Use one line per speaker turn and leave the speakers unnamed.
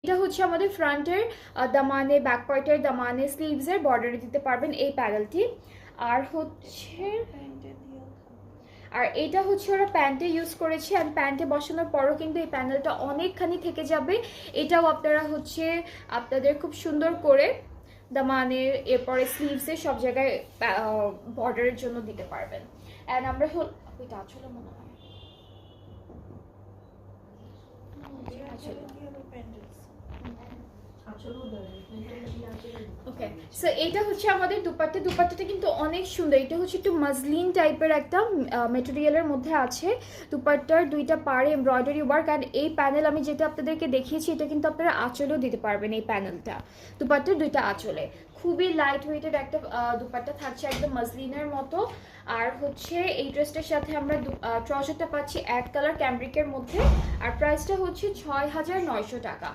এটা হচ্ছে আমাদের ফ্রন্টের দামানে, ব্যাক পার্টের দামানে, স্লিভসের বর্ডারে দিতে পারবেন এই প্যানেলটি। আর হচ্ছে এটা হচ্ছে ওরা প্যান্টে ইউজ করেছে, অ্যান্ড প্যান্টে বসানোর পরও কিন্তু এই প্যানেলটা অনেকখানি থেকে যাবে। এটাও আপনারা হচ্ছে আপনাদের খুব সুন্দর করে দামানের, এরপরে স্লিভসে সব জায়গায় বর্ডারের জন্য দিতে পারবেন। অ্যান্ড আমরা এটা আসলে মনে হয় ওকে। সো এইটা হচ্ছে আমাদের দুপাট্টা। দুপাট্টাটা কিন্তু অনেক সুন্দর। এটা হচ্ছে একটু মাসলিন টাইপের একটা মেটেরিয়ালের মধ্যে আছে। দুপাট্টার দুইটা পাড়ে এমব্রয়ডারি ওয়ার্ক, আর এই প্যানেল আমি যেটা আপনাদেরকে দেখিয়েছি এটা কিন্তু আপনারা আঁচলেও দিতে পারবেন। এই প্যানেলটা দুপাট্টার দুইটা আঁচলে, খুবই লাইট ওয়েটেড একটা দুপাট্টা থাকছে, একদম মাসলিনের মতো। আর হচ্ছে এই ড্রেসটার সাথে আমরা ট্রাউজারটা পাচ্ছি এক কালার ক্যামব্রিকের মধ্যে, আর প্রাইসটা হচ্ছে ৬,৯০০ টাকা।